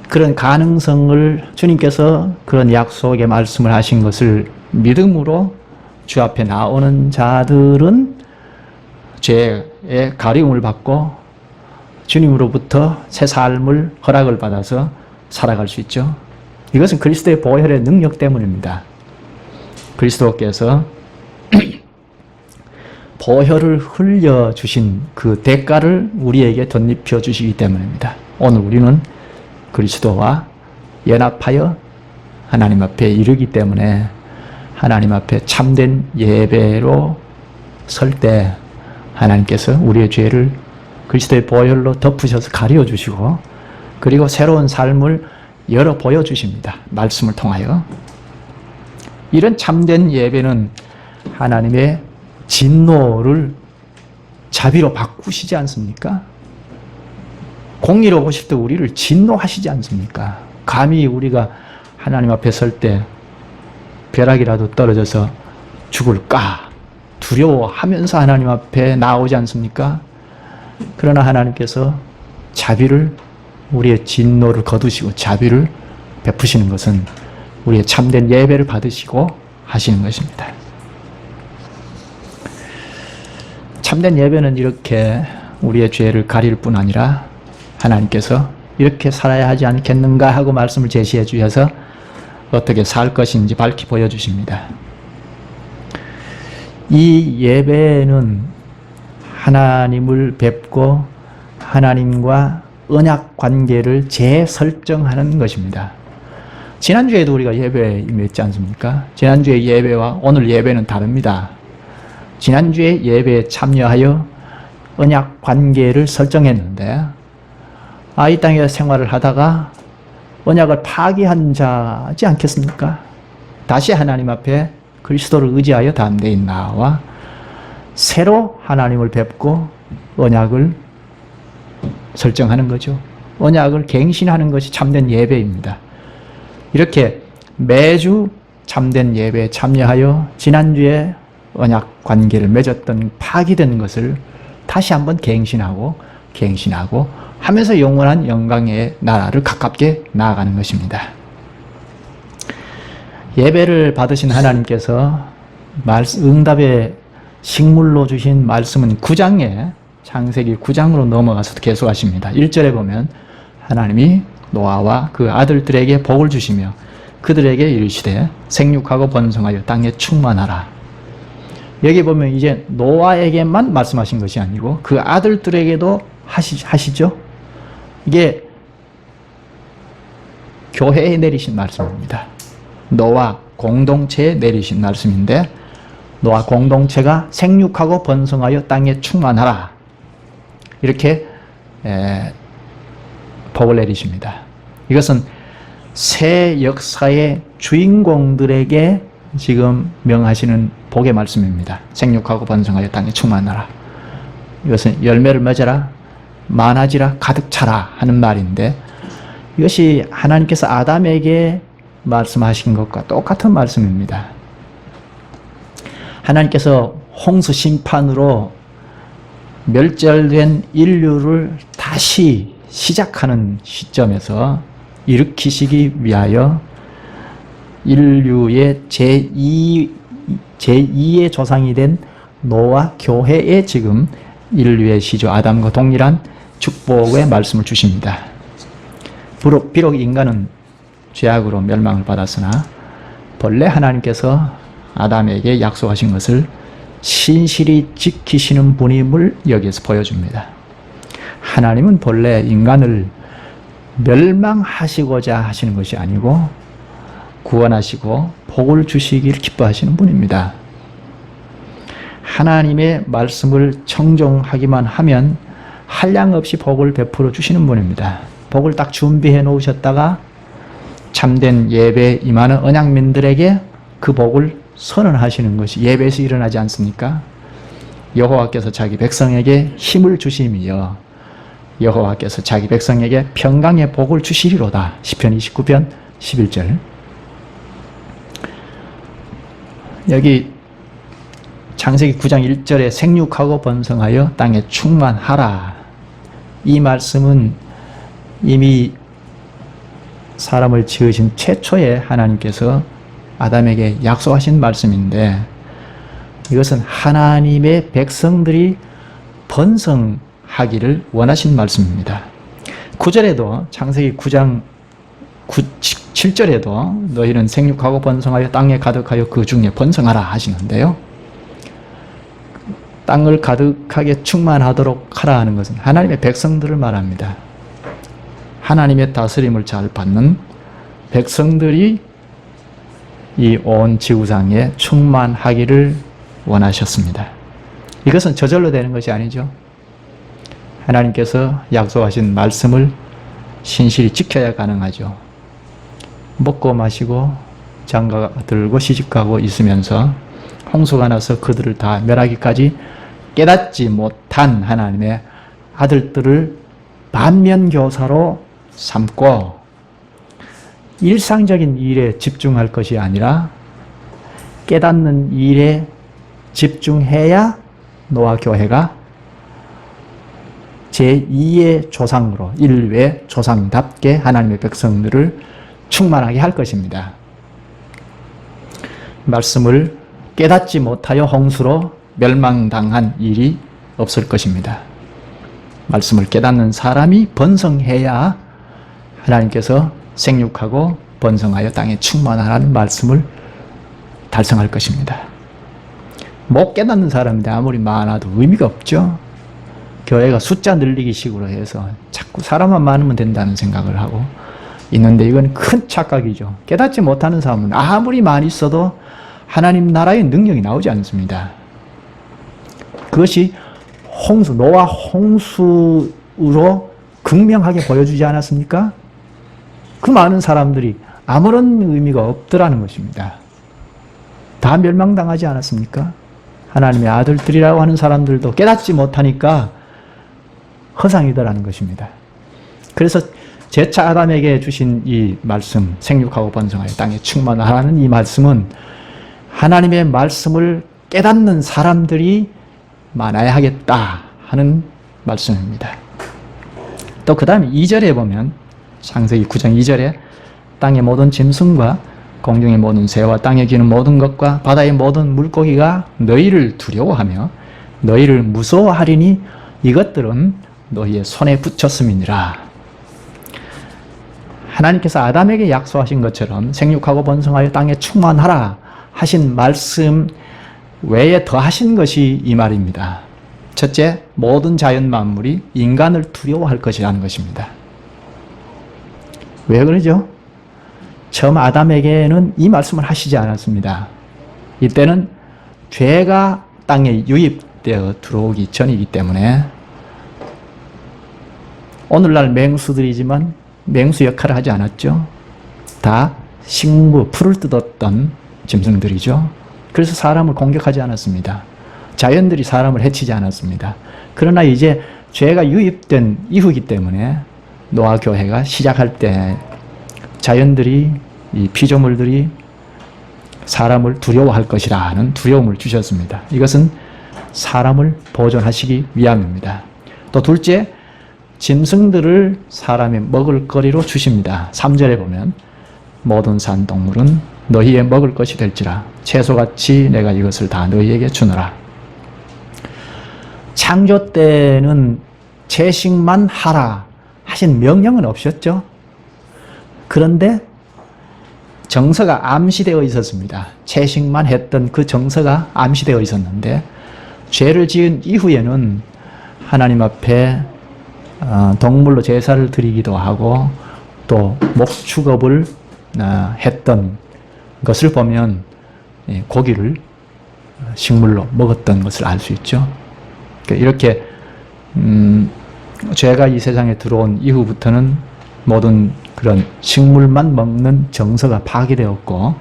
그런 가능성을 주님께서 그런 약속의 말씀을 하신 것을 믿음으로 주 앞에 나오는 자들은 죄의 가리움을 받고 주님으로부터 새 삶을 허락을 받아서 살아갈 수 있죠. 이것은 그리스도의 보혈의 능력 때문입니다. 그리스도께서 보혈을 흘려주신 그 대가를 우리에게 덧입혀 주시기 때문입니다. 오늘 우리는 그리스도와 연합하여 하나님 앞에 이르기 때문에 하나님 앞에 참된 예배로 설 때 하나님께서 우리의 죄를 그리스도의 보혈로 덮으셔서 가려 주시고 그리고 새로운 삶을 열어 보여주십니다. 말씀을 통하여. 이런 참된 예배는 하나님의 진노를 자비로 바꾸시지 않습니까? 공의로 보실 때 우리를 진노하시지 않습니까? 감히 우리가 하나님 앞에 설 때 벼락이라도 떨어져서 죽을까 두려워하면서 하나님 앞에 나오지 않습니까? 그러나 하나님께서 자비를 우리의 진노를 거두시고 자비를 베푸시는 것은 우리의 참된 예배를 받으시고 하시는 것입니다. 참된 예배는 이렇게 우리의 죄를 가릴 뿐 아니라 하나님께서 이렇게 살아야 하지 않겠는가 하고 말씀을 제시해 주셔서 어떻게 살 것인지 밝히 보여주십니다. 이 예배는 하나님을 뵙고 하나님과 언약 관계를 재설정하는 것입니다. 지난주에도 우리가 예배에 임했지 않습니까? 지난주의 예배와 오늘 예배는 다릅니다. 지난주에 예배에 참여하여 언약 관계를 설정했는데 이 땅에 생활을 하다가 언약을 파기한 자지 않겠습니까? 다시 하나님 앞에 그리스도를 의지하여 담대히 나와 새로 하나님을 뵙고 언약을 설정하는 거죠. 언약을 갱신하는 것이 참된 예배입니다. 이렇게 매주 참된 예배에 참여하여 지난주에 언약 관계를 맺었던 파기된 것을 다시 한번 갱신하고 하면서 영원한 영광의 나라를 가깝게 나아가는 것입니다. 예배를 받으신 하나님께서 응답의 식물로 주신 말씀은 9장에 창세기 9장으로 넘어가서 계속하십니다. 1절에 보면 하나님이 노아와 그 아들들에게 복을 주시며 그들에게 이르시되 생육하고 번성하여 땅에 충만하라. 여기 보면 이제 노아에게만 말씀하신 것이 아니고 그 아들들에게도 하시죠. 이게 교회에 내리신 말씀입니다. 노아 공동체에 내리신 말씀인데, 노아 공동체가 생육하고 번성하여 땅에 충만하라, 이렇게 복을 내리십니다. 이것은 새 역사의 주인공들에게 지금 명하시는 복의 말씀입니다. 생육하고 번성하여 땅에 충만하라. 이것은 열매를 맺어라, 많아지라, 가득 차라 하는 말인데, 이것이 하나님께서 아담에게 말씀하신 것과 똑같은 말씀입니다. 하나님께서 홍수 심판으로 멸절된 인류를 다시 시작하는 시점에서 일으키시기 위하여 인류의 제2의 조상이 된 노아 교회에 지금 인류의 시조 아담과 동일한 축복의 말씀을 주십니다. 비록 인간은 죄악으로 멸망을 받았으나 본래 하나님께서 아담에게 약속하신 것을 신실히 지키시는 분임을 여기에서 보여줍니다. 하나님은 본래 인간을 멸망하시고자 하시는 것이 아니고 구원하시고 복을 주시기를 기뻐하시는 분입니다. 하나님의 말씀을 청종하기만 하면 한량없이 복을 베풀어 주시는 분입니다. 복을 딱 준비해 놓으셨다가 참된 예배에 임하는 언약민들에게 그 복을 선언하시는 것이 예배에서 일어나지 않습니까? 여호와께서 자기 백성에게 힘을 주심이여 여호와께서 자기 백성에게 평강의 복을 주시리로다. 시편 29편 11절. 여기 창세기 9장 1절에 생육하고 번성하여 땅에 충만하라. 이 말씀은 이미 사람을 지으신 최초에 하나님께서 아담에게 약속하신 말씀인데, 이것은 하나님의 백성들이 번성하기를 원하신 말씀입니다. 9절에도 창세기 9장 7절에도 너희는 생육하고 번성하여 땅에 가득하여 그 중에 번성하라 하시는데요. 땅을 가득하게 충만하도록 하라 하는 것은 하나님의 백성들을 말합니다. 하나님의 다스림을 잘 받는 백성들이 이 온 지구상에 충만하기를 원하셨습니다. 이것은 저절로 되는 것이 아니죠. 하나님께서 약속하신 말씀을 신실히 지켜야 가능하죠. 먹고 마시고 장가 들고 시집가고 있으면서 홍수가 나서 그들을 다 멸하기까지 깨닫지 못한 하나님의 아들들을 반면교사로 삼고 일상적인 일에 집중할 것이 아니라 깨닫는 일에 집중해야 노아 교회가 제2의 조상으로 인류의 조상답게 하나님의 백성들을 충만하게 할 것입니다. 말씀을 깨닫지 못하여 홍수로 멸망당한 일이 없을 것입니다. 말씀을 깨닫는 사람이 번성해야 하나님께서 생육하고 번성하여 땅에 충만하라는 말씀을 달성할 것입니다. 못 깨닫는 사람인데 아무리 많아도 의미가 없죠. 교회가 숫자 늘리기 식으로 해서 자꾸 사람만 많으면 된다는 생각을 하고 있는데 이건 큰 착각이죠. 깨닫지 못하는 사람은 아무리 많이 있어도 하나님 나라의 능력이 나오지 않습니다. 그것이 노아 홍수로 극명하게 보여주지 않았습니까? 그 많은 사람들이 아무런 의미가 없더라는 것입니다. 다 멸망당하지 않았습니까? 하나님의 아들들이라고 하는 사람들도 깨닫지 못하니까 허상이더라는 것입니다. 그래서 제차 아담에게 주신 이 말씀, 생육하고 번성하여 땅에 충만하라는 이 말씀은 하나님의 말씀을 깨닫는 사람들이 많아야 하겠다 하는 말씀입니다. 또 그 다음에 2절에 보면 창세기 9장 2절에 땅의 모든 짐승과 공중의 모든 새와 땅에 기는 모든 것과 바다의 모든 물고기가 너희를 두려워하며 너희를 무서워하리니 이것들은 너희의 손에 붙였음이니라. 하나님께서 아담에게 약속하신 것처럼 생육하고 번성하여 땅에 충만하라 하신 말씀 외에 더 하신 것이 이 말입니다. 첫째, 모든 자연 만물이 인간을 두려워할 것이라는 것입니다. 왜 그러죠? 처음 아담에게는 이 말씀을 하시지 않았습니다. 이때는 죄가 땅에 유입되어 들어오기 전이기 때문에 오늘날 맹수들이지만 맹수 역할을 하지 않았죠. 다 식무, 풀을 뜯었던 짐승들이죠. 그래서 사람을 공격하지 않았습니다. 자연들이 사람을 해치지 않았습니다. 그러나 이제 죄가 유입된 이후이기 때문에 노아 교회가 시작할 때 자연들이, 이 피조물들이 사람을 두려워할 것이라는 두려움을 주셨습니다. 이것은 사람을 보존하시기 위함입니다. 또 둘째, 짐승들을 사람의 먹을거리로 주십니다. 3절에 보면 모든 산동물은 너희의 먹을 것이 될지라 채소같이 내가 이것을 다 너희에게 주노라. 창조 때는 채식만 하라 하신 명령은 없었죠. 그런데 정서가 암시되어 있었습니다. 채식만 했던 그 정서가 암시되어 있었는데 죄를 지은 이후에는 하나님 앞에 동물로 제사를 드리기도 하고 또 목축업을 했던 것을 보면 고기를 식물로 먹었던 것을 알 수 있죠. 이렇게 죄가 이 세상에 들어온 이후부터는 모든 그런 식물만 먹는 정서가 파괴되었고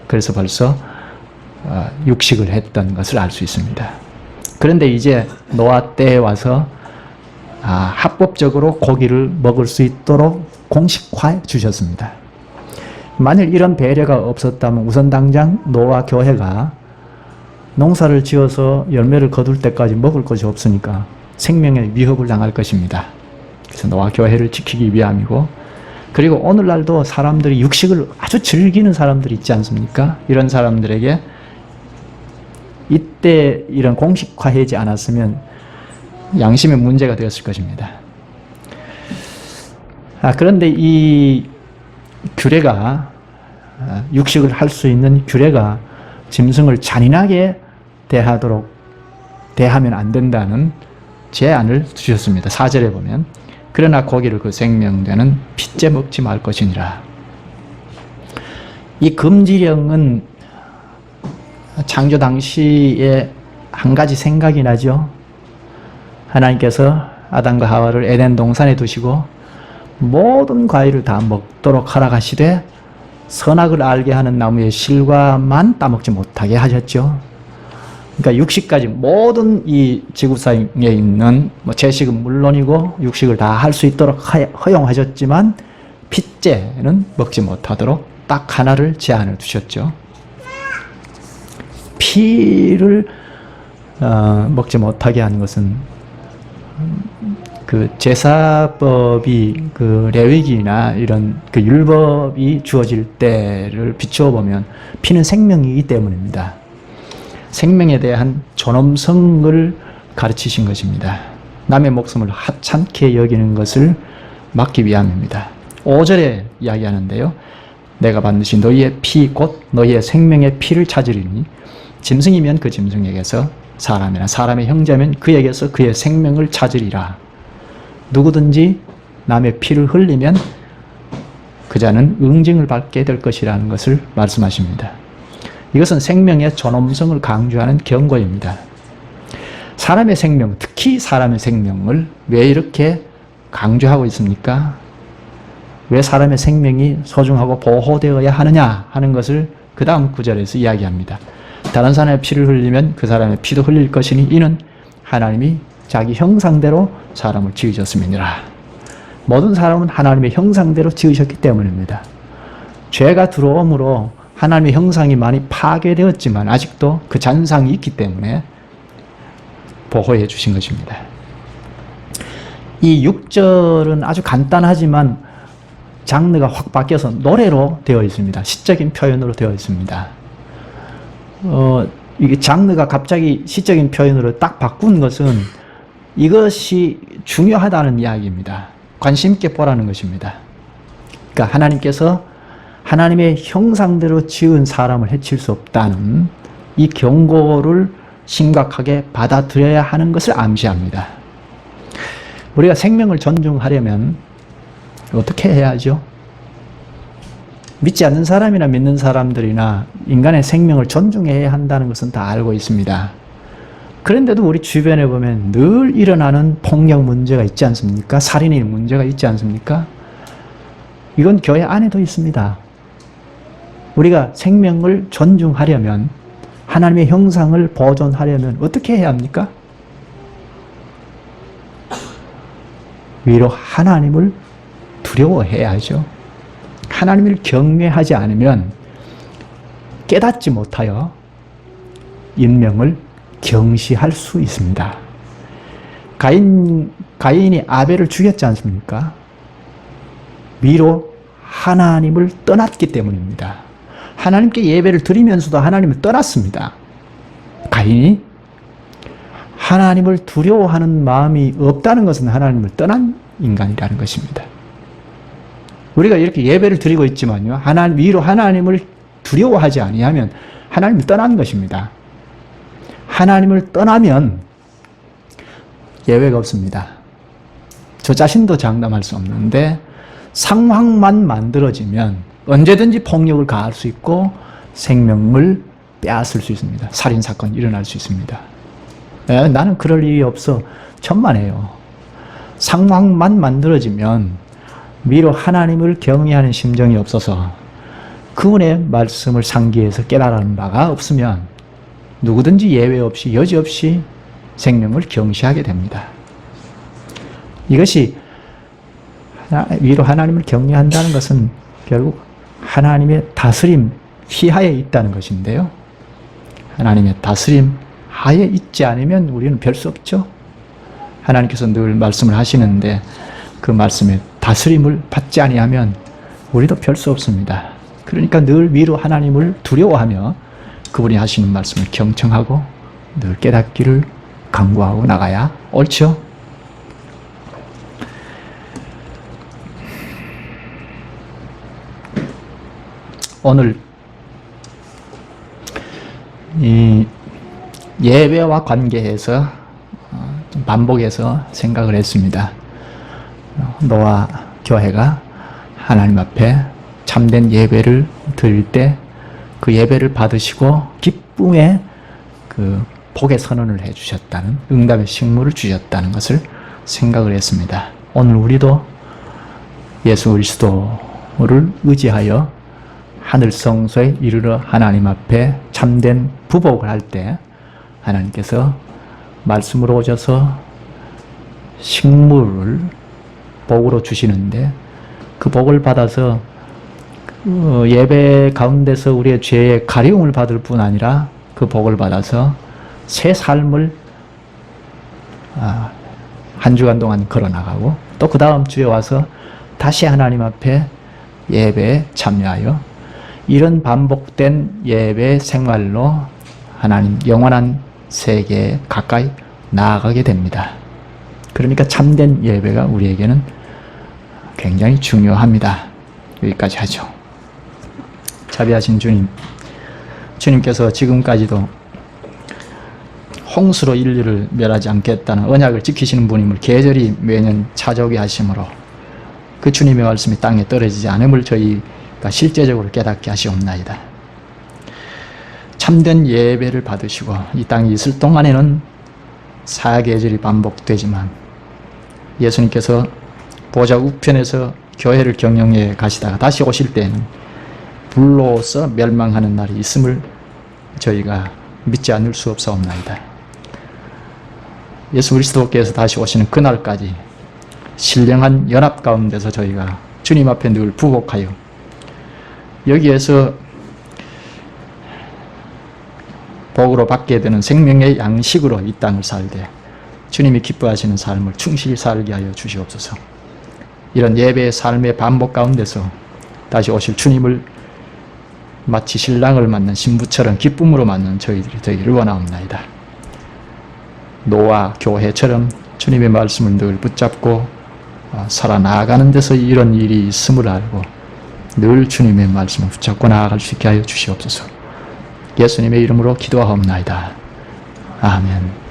그래서 벌써 육식을 했던 것을 알 수 있습니다. 그런데 이제 노아 때에 와서 합법적으로 고기를 먹을 수 있도록 공식화해 주셨습니다. 만일 이런 배려가 없었다면 우선 당장 노아 교회가 농사를 지어서 열매를 거둘 때까지 먹을 것이 없으니까 생명에 위협을 당할 것입니다. 그래서 노아 교회를 지키기 위함이고, 그리고 오늘날도 사람들이 육식을 아주 즐기는 사람들이 있지 않습니까? 이런 사람들에게 이때 이런 공식화하지 않았으면 양심의 문제가 되었을 것입니다. 그런데 이 규례가, 육식을 할 수 있는 규례가 짐승을 잔인하게 대하면 안 된다는 제안을 주셨습니다. 4절에 보면 그러나 고기를 그 생명되는 핏째 먹지 말 것이니라. 이 금지령은 창조 당시에 한 가지 생각이 나죠. 하나님께서 아담과 하와를 에덴 동산에 두시고 모든 과일을 다 먹도록 허락하시되 선악을 알게 하는 나무의 실과만 따먹지 못하게 하셨죠. 그러니까 육식까지 모든 이 지구상에 있는 채식은 물론이고 육식을 다 할 수 있도록 허용하셨지만 핏째는 먹지 못하도록 딱 하나를 제한을 두셨죠. 피를 먹지 못하게 하는 것은 그 제사법이 그 레위기나 이런 그 율법이 주어질 때를 비추어 보면 피는 생명이기 때문입니다. 생명에 대한 존엄성을 가르치신 것입니다. 남의 목숨을 하찮게 여기는 것을 막기 위함입니다. 5절에 이야기하는데요. 내가 반드시 너희의 피 곧 너희의 생명의 피를 찾으리니 짐승이면 그 짐승에게서 사람이나 사람의 형제면 그에게서 그의 생명을 찾으리라. 누구든지 남의 피를 흘리면 그 자는 응징을 받게 될 것이라는 것을 말씀하십니다. 이것은 생명의 존엄성을 강조하는 경고입니다. 사람의 생명, 특히 사람의 생명을 왜 이렇게 강조하고 있습니까? 왜 사람의 생명이 소중하고 보호되어야 하느냐 하는 것을 그 다음 구절에서 이야기합니다. 다른 사람의 피를 흘리면 그 사람의 피도 흘릴 것이니 이는 하나님이 자기 형상대로 사람을 지으셨음이니라. 모든 사람은 하나님의 형상대로 지으셨기 때문입니다. 죄가 들어옴으로 하나님의 형상이 많이 파괴되었지만 아직도 그 잔상이 있기 때문에 보호해 주신 것입니다. 이 6절은 아주 간단하지만 장르가 확 바뀌어서 노래로 되어 있습니다. 시적인 표현으로 되어 있습니다. 이게 장르가 갑자기 시적인 표현으로 딱 바꾼 것은 이것이 중요하다는 이야기입니다. 관심 있게 보라는 것입니다. 그러니까 하나님께서 하나님의 형상대로 지은 사람을 해칠 수 없다는 이 경고를 심각하게 받아들여야 하는 것을 암시합니다. 우리가 생명을 존중하려면 어떻게 해야 하죠? 믿지 않는 사람이나 믿는 사람들이나 인간의 생명을 존중해야 한다는 것은 다 알고 있습니다. 그런데도 우리 주변에 보면 늘 일어나는 폭력 문제가 있지 않습니까? 살인의 문제가 있지 않습니까? 이건 교회 안에도 있습니다. 우리가 생명을 존중하려면, 하나님의 형상을 보존하려면 어떻게 해야 합니까? 위로 하나님을 두려워해야죠. 하나님을 경외하지 않으면 깨닫지 못하여 인명을 경시할 수 있습니다. 가인이 아벨을 죽였지 않습니까? 위로 하나님을 떠났기 때문입니다. 하나님께 예배를 드리면서도 하나님을 떠났습니다. 가인이 하나님을 두려워하는 마음이 없다는 것은 하나님을 떠난 인간이라는 것입니다. 우리가 이렇게 예배를 드리고 있지만요, 위로 하나님을 두려워하지 아니하면 하나님을 떠난 것입니다. 하나님을 떠나면 예외가 없습니다. 저 자신도 장담할 수 없는데 상황만 만들어지면 언제든지 폭력을 가할 수 있고 생명을 빼앗을 수 있습니다. 살인사건이 일어날 수 있습니다. 나는 그럴 일이 없어. 천만에요. 상황만 만들어지면 위로 하나님을 경외하는 심정이 없어서 그분의 말씀을 상기해서 깨달아는 바가 없으면 누구든지 예외 없이 여지없이 생명을 경시하게 됩니다. 이것이 위로 하나님을 경외한다는 것은 결국 하나님의 다스림 피하에 있다는 것인데요. 하나님의 다스림 하에 있지 않으면 우리는 별 수 없죠. 하나님께서 늘 말씀을 하시는데 그 말씀에 다스림을 받지 아니하면 우리도 별 수 없습니다. 그러니까 늘 위로 하나님을 두려워하며 그분이 하시는 말씀을 경청하고 늘 깨닫기를 강구하고 나가야 옳죠. 오늘 이 예배와 관계해서 좀 반복해서 생각을 했습니다. 너와 교회가 하나님 앞에 참된 예배를 드릴 때 그 예배를 받으시고 기쁨의 그 복의 선언을 해주셨다는, 응답의 식물을 주셨다는 것을 생각을 했습니다. 오늘 우리도 예수 그리스도를 의지하여 하늘 성소에 이르러 하나님 앞에 참된 부복을 할 때 하나님께서 말씀으로 오셔서 식물을 복으로 주시는데 그 복을 받아서 예배 가운데서 우리의 죄의 가려움을 받을 뿐 아니라 그 복을 받아서 새 삶을 한 주간 동안 걸어나가고 또 그 다음 주에 와서 다시 하나님 앞에 예배에 참여하여 이런 반복된 예배 생활로 하나님 영원한 세계에 가까이 나아가게 됩니다. 그러니까 참된 예배가 우리에게는 굉장히 중요합니다. 여기까지 하죠. 자비하신 주님, 주님께서 지금까지도 홍수로 인류를 멸하지 않겠다는 언약을 지키시는 분임을 계절이 매년 찾아오게 하심으로 그 주님의 말씀이 땅에 떨어지지 않음을 저희가 실제적으로 깨닫게 하시옵나이다. 참된 예배를 받으시고 이 땅에 있을 동안에는 사계절이 반복되지만 예수님께서 보좌 우편에서 교회를 경영해 가시다가 다시 오실 때는 불로서 멸망하는 날이 있음을 저희가 믿지 않을 수 없사옵나이다. 예수 그리스도께서 다시 오시는 그날까지 신령한 연합 가운데서 저희가 주님 앞에 늘 부복하여 여기에서 복으로 받게 되는 생명의 양식으로 이 땅을 살되 주님이 기뻐하시는 삶을 충실히 살게 하여 주시옵소서. 이런 예배의 삶의 반복 가운데서 다시 오실 주님을 마치 신랑을 맞는 신부처럼 기쁨으로 맞는 저희들이 되기를 원하옵나이다. 노아 교회처럼 주님의 말씀을 늘 붙잡고 살아나가는 데서 이런 일이 있음을 알고 늘 주님의 말씀을 붙잡고 나아갈 수 있게 하여 주시옵소서. 예수님의 이름으로 기도하옵나이다. 아멘.